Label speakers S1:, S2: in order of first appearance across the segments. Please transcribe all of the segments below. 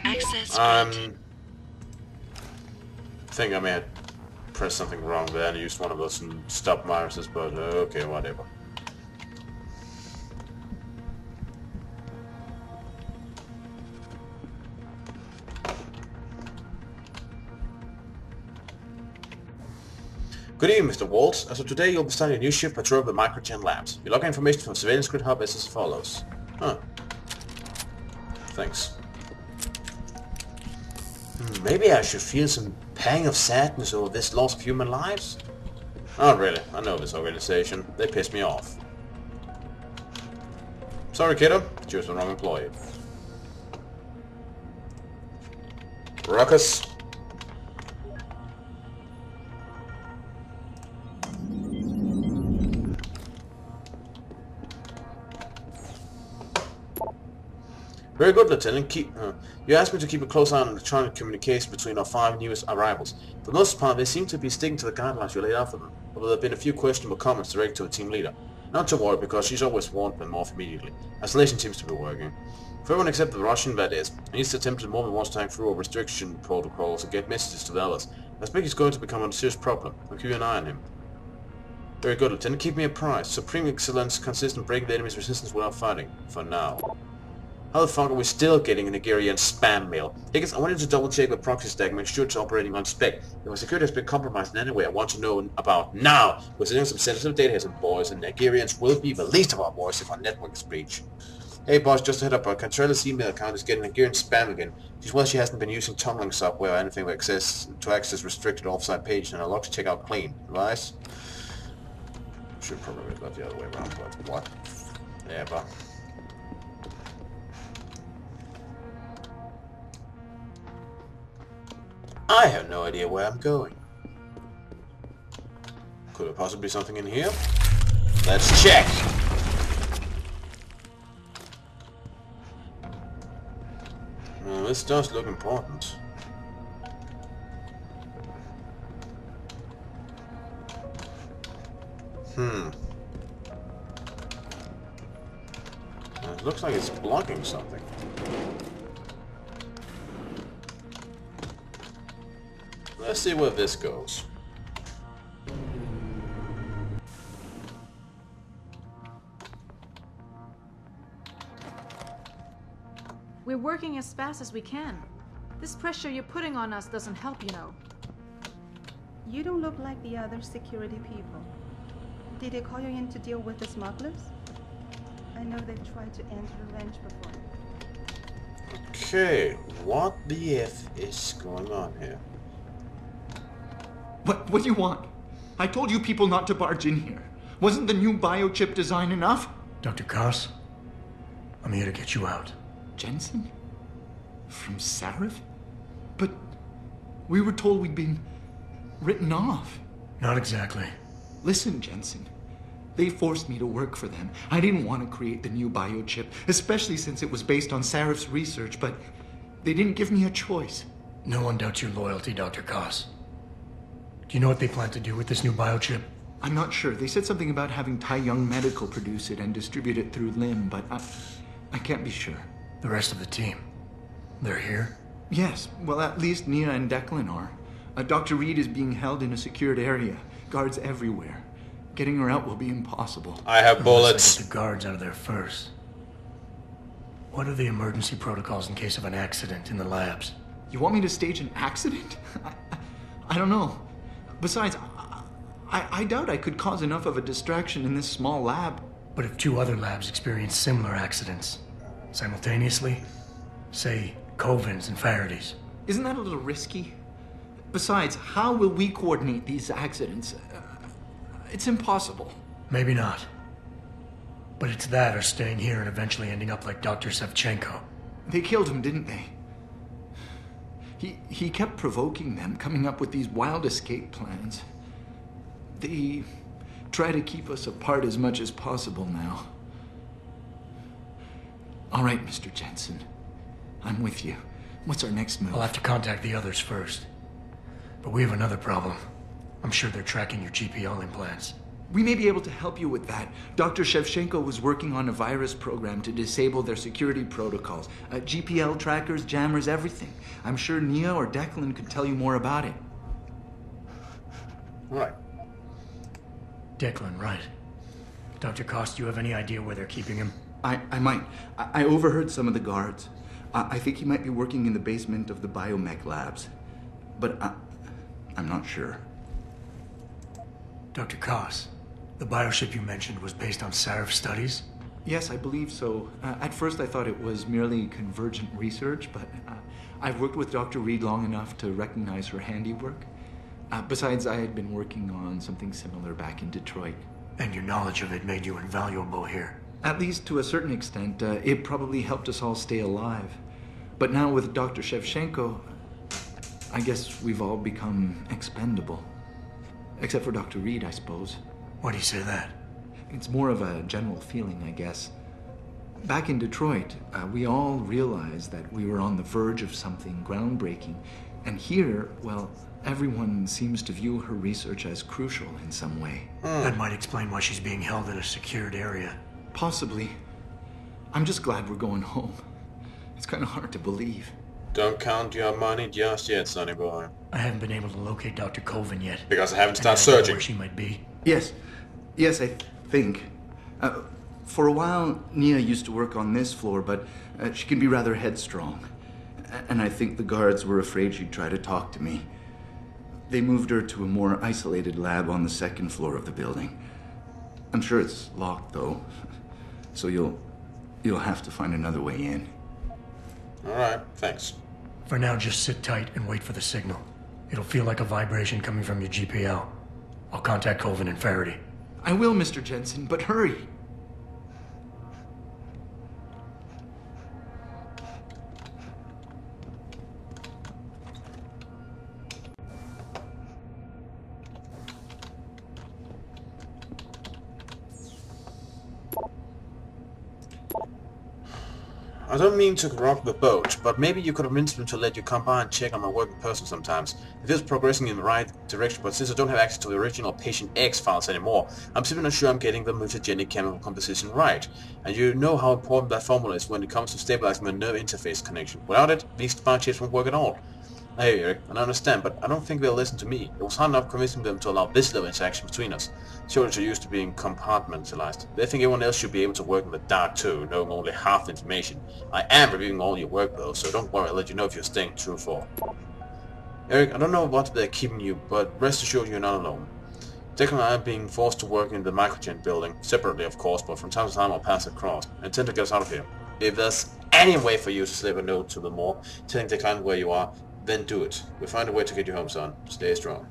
S1: Access
S2: I think I may have pressed something wrong there and used one of those stop viruses, but okay, whatever. Good evening, Mr. Waltz. As of today, you'll be starting a new shift patrol of the Microgen Labs. Your login information from Surveillance Grid Hub is as follows. Huh. Thanks. Maybe I should feel some pang of sadness over this loss of human lives? Not really. I know this organization. They piss me off. Sorry, kiddo. Choose the wrong employee. Ruckus. Very good, Lieutenant. You asked me to keep a close eye on electronic communication between our 5 newest arrivals. For the most part, they seem to be sticking to the guidelines you laid out for them, although there have been a few questionable comments directed to a team leader. Not to worry, because she's always warned them off immediately. Isolation seems to be working. For everyone except the Russian, that is, needs to attempt it more than once to hack through our restriction protocols and get messages to the others. I expect he's going to become a serious problem. I'll keep an eye on him. Very good, Lieutenant. Keep me apprised. Supreme excellence consists in breaking the enemy's resistance without fighting. For now. How the fuck are we still getting Nigerian spam mail? Higgins, I wanted to double check the proxy stack, make sure it's operating on spec. If my security has been compromised in any way, I want to know about now. We're sending some sensitive data here, some boys, and Nigerians will be the least of our boys if our network is breached. Hey boss, just a head up, our Cantrell's email account is getting Nigerian spam again. She's well, she hasn't been using tunneling software or anything to access restricted offsite page, and her logs check out clean. Advice? Should probably have left the other way around, but what? Yeah, but... I have no idea where I'm going. Could there possibly be something in here? Let's check! Well, this does look important. It looks like it's blocking something. Let's see where this goes.
S3: We're working as fast as we can. This pressure you're putting on us doesn't help, you know.
S4: You don't look like the other security people. Did they call you in to deal with the smugglers? I know they've tried to enter the ranch before.
S2: Okay, what the F is going on here?
S5: What do you want? I told you people not to barge in here. Wasn't the new biochip design enough?
S6: Dr. Koss, I'm here to get you out.
S5: Jensen? From Sarif? But we were told we'd been written off.
S6: Not exactly.
S5: Listen, Jensen. They forced me to work for them. I didn't want to create the new biochip, especially since it was based on Sarif's research, but they didn't give me a choice.
S6: No one doubts your loyalty, Dr. Koss. Do you know what they plan to do with this new biochip?
S5: I'm not sure. They said something about having Tai Young Medical produce it and distribute it through LIM, but I can't be sure.
S6: The rest of the team, they're here?
S5: Yes. Well, at least Nia and Declan are. Dr. Reed is being held in a secured area. Guards everywhere. Getting her out will be impossible.
S2: I have bullets.
S6: Unless I get the guards out of there first. What are the emergency protocols in case of an accident in the labs?
S5: You want me to stage an accident? I don't know. Besides, I doubt I could cause enough of a distraction in this small lab.
S6: But if 2 other labs experience similar accidents simultaneously, say Covens and Faraday's.
S5: Isn't that a little risky? Besides, how will we coordinate these accidents? It's impossible.
S6: Maybe not. But it's that or staying here and eventually ending up like Dr. Sevchenko.
S5: They killed him, didn't they? He kept provoking them, coming up with these wild escape plans. They try to keep us apart as much as possible now. All right, Mr. Jensen. I'm with you. What's our next move?
S6: I'll have to contact the others first. But we have another problem. I'm sure they're tracking your GPL implants.
S5: We may be able to help you with that. Dr. Shevchenko was working on a virus program to disable their security protocols. GPL trackers, jammers, everything. I'm sure Nia or Declan could tell you more about it.
S2: Right.
S6: Declan, right. Dr. Koss, do you have any idea where they're keeping him?
S5: I might. I overheard some of the guards. I think he might be working in the basement of the biomech labs. But I'm not sure.
S6: Dr. Koss, the bioship you mentioned was based on Sarif studies?
S5: Yes, I believe so. At first I thought it was merely convergent research, but I've worked with Dr. Reed long enough to recognize her handiwork. Besides, I had been working on something similar back in Detroit.
S6: And your knowledge of it made you invaluable here.
S5: At least to a certain extent, it probably helped us all stay alive. But now with Dr. Shevchenko, I guess we've all become expendable. Except for Dr. Reed, I suppose.
S6: Why do you say that?
S5: It's more of a general feeling, I guess. Back in Detroit, we all realized that we were on the verge of something groundbreaking. And here, well, everyone seems to view her research as crucial in some way.
S6: That might explain why she's being held in a secured area.
S5: Possibly. I'm just glad we're going home. It's kind of hard to believe.
S2: Don't count your money just yet, sonny boy.
S6: I haven't been able to locate Dr. Coven yet.
S2: Because I haven't
S6: And I
S2: started
S6: don't know
S2: searching.
S6: where she might be.
S5: Yes, I think. For a while, Nia used to work on this floor, but she can be rather headstrong. And I think the guards were afraid she'd try to talk to me. They moved her to a more isolated lab on the second floor of the building. I'm sure it's locked, though. So you'll have to find another way in.
S2: Alright, thanks.
S6: For now, just sit tight and wait for the signal. It'll feel like a vibration coming from your GPL. I'll contact Coven and Faraday.
S5: I will, Mr. Jensen, but hurry.
S2: I don't mean to rock the boat, but maybe you could convince them to let you come by and check on my work in person sometimes. It feels progressing in the right direction, but since I don't have access to the original Patient X files anymore, I'm simply not sure I'm getting the mutagenic chemical composition right. And you know how important that formula is when it comes to stabilizing my nerve interface connection. Without it, these biochips won't work at all. I hear you, Eric, and I understand, but I don't think they'll listen to me. It was hard enough convincing them to allow this little interaction between us. Children are used to being compartmentalized. They think everyone else should be able to work in the dark too, knowing only half the information. I am reviewing all your work though, so don't worry, I'll let you know if you're staying true for. Eric, I don't know what they're keeping you, but rest assured you're not alone. Declan and I are being forced to work in the Microgen building, separately of course, but from time to time I'll pass across. I intend to get us out of here. If there's any way for you to slip a note to them all, telling Declan where you are, then do it. We'll find a way to get you home, son. Stay strong.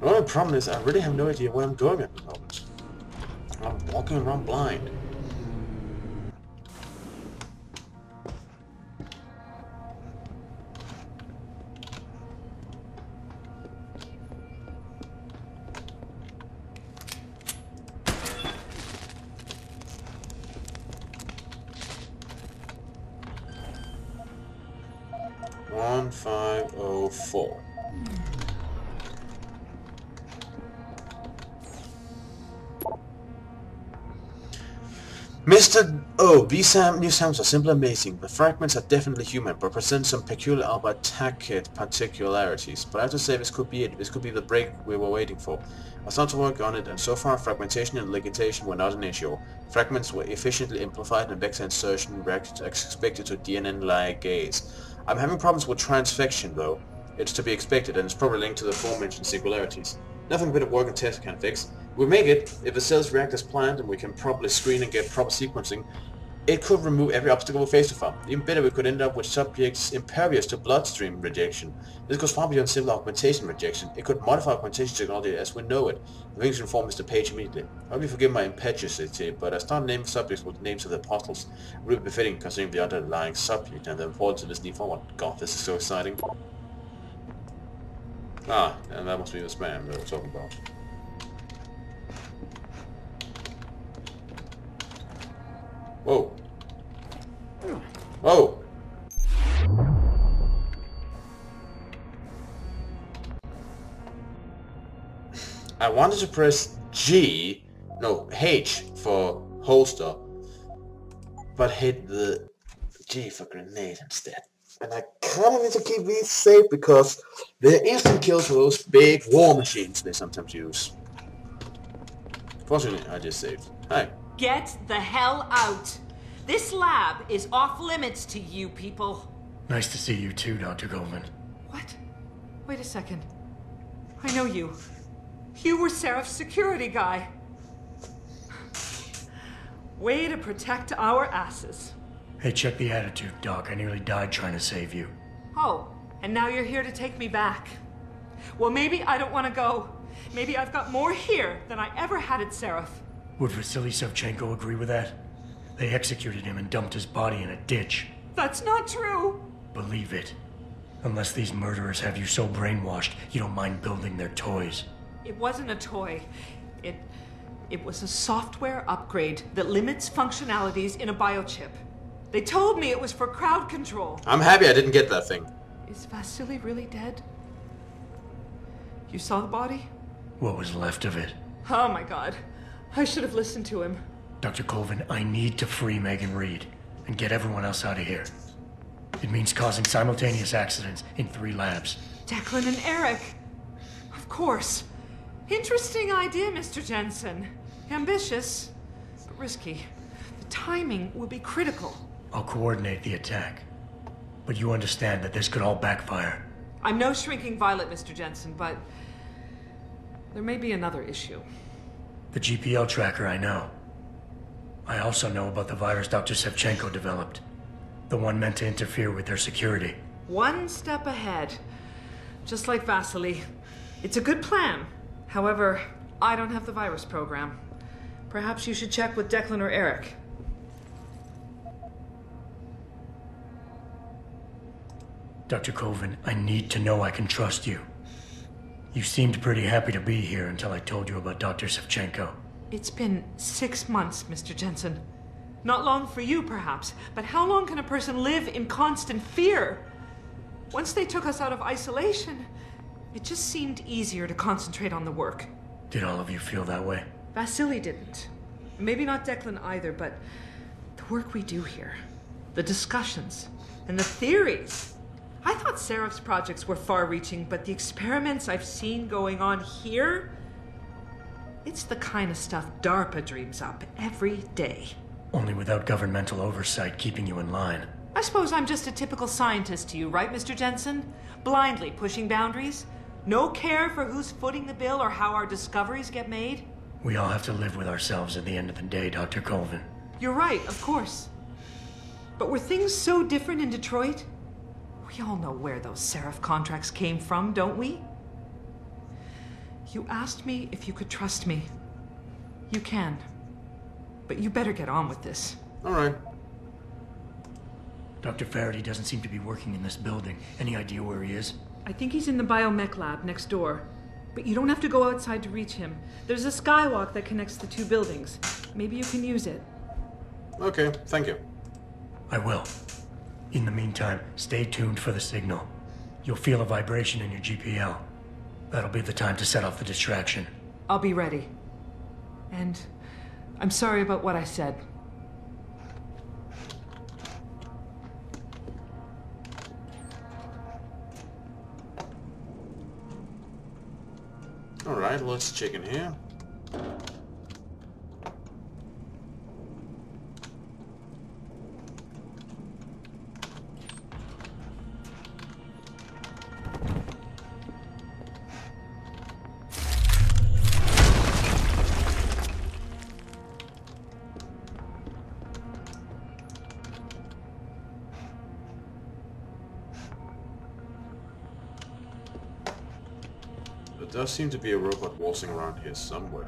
S2: The only problem is I really have no idea where I'm going at the moment. I'm walking around blind. One 504. Mr. Oh, these new sounds are simply amazing. The fragments are definitely human, but present some peculiar albeit tacked particularities. But I have to say, this could be it. This could be the break we were waiting for. I started to work on it, and so far fragmentation and ligation were not an issue. Fragments were efficiently amplified, and vector insertion reacted as expected to DNA ligase. I'm having problems with transfection, though. It's to be expected, and it's probably linked to the aforementioned singularities. Nothing but a working test can fix. We make it, if the cells react as planned and we can properly screen and get proper sequencing, it could remove every obstacle we face so far. Even better, we could end up with subjects impervious to bloodstream rejection. This goes far beyond simple augmentation rejection. It could modify augmentation technology as we know it. The things to inform Mr. Page immediately. I hope you forgive my impetuosity, but I start naming subjects with the names of the apostles. Really befitting considering the underlying subject and the importance of this need forward. God, this is so exciting. Ah, and that must be the spam that we're talking about. Whoa. Whoa. I wanted to press H for holster, but hit the G for grenade instead. And I kind of need to keep these safe because they're instant kills for those big war machines they sometimes use. Fortunately, I just saved. Hi.
S1: Get the hell out! This lab is off limits to you people.
S6: Nice to see you too, Dr. Goldman.
S1: What? Wait a second. I know you. You were Seraph's security guy. Way to protect our asses.
S6: Hey, check the attitude, Doc. I nearly died trying to save you.
S1: Oh, and now you're here to take me back. Well, maybe I don't want to go. Maybe I've got more here than I ever had at Seraph.
S6: Would Vasily Savchenko agree with that? They executed him and dumped his body in a ditch.
S1: That's not true.
S6: Believe it. Unless these murderers have you so brainwashed, you don't mind building their toys.
S1: It wasn't a toy. It was a software upgrade that limits functionalities in a biochip. They told me it was for crowd control.
S2: I'm happy I didn't get that thing.
S1: Is Vasily really dead? You saw the body?
S6: What was left of it?
S1: Oh my god. I should have listened to him.
S6: Dr. Colvin, I need to free Megan Reed and get everyone else out of here. It means causing simultaneous accidents in 3 labs.
S1: Declan and Eric. Of course. Interesting idea, Mr. Jensen. Ambitious, but risky. The timing will be critical.
S6: I'll coordinate the attack. But you understand that this could all backfire.
S1: I'm no shrinking violet, Mr. Jensen, but there may be another issue.
S6: The GPL tracker, I know. I also know about the virus Dr. Savchenko developed. The one meant to interfere with their security.
S1: One step ahead. Just like Vasily. It's a good plan. However, I don't have the virus program. Perhaps you should check with Declan or Eric.
S6: Dr. Colvin, I need to know I can trust you. You seemed pretty happy to be here until I told you about Dr. Savchenko.
S1: It's been 6 months, Mr. Jensen. Not long for you, perhaps, but how long can a person live in constant fear? Once they took us out of isolation, it just seemed easier to concentrate on the work.
S6: Did all of you feel that way?
S1: Vasily didn't. Maybe not Declan either, but the work we do here, the discussions, and the theories. I thought Seraph's projects were far-reaching, but the experiments I've seen going on here, it's the kind of stuff DARPA dreams up every day.
S6: Only without governmental oversight keeping you in line.
S1: I suppose I'm just a typical scientist to you, right, Mr. Jensen? Blindly pushing boundaries? No care for who's footing the bill or how our discoveries get made?
S6: We all have to live with ourselves at the end of the day, Dr. Colvin.
S1: You're right, of course. But were things so different in Detroit? We all know where those Seraph contracts came from, don't we? You asked me if you could trust me. You can. But you better get on with this.
S2: All right.
S6: Dr. Faraday doesn't seem to be working in this building. Any idea where he is?
S1: I think he's in the biomech lab next door. But you don't have to go outside to reach him. There's a skywalk that connects the 2 buildings. Maybe you can use it.
S2: Okay, thank you.
S6: I will. In the meantime, stay tuned for the signal. You'll feel a vibration in your GPL. That'll be the time to set off the distraction.
S1: I'll be ready. And I'm sorry about what I said.
S2: Alright, let's check in here. does seem to be a robot waltzing around here somewhere.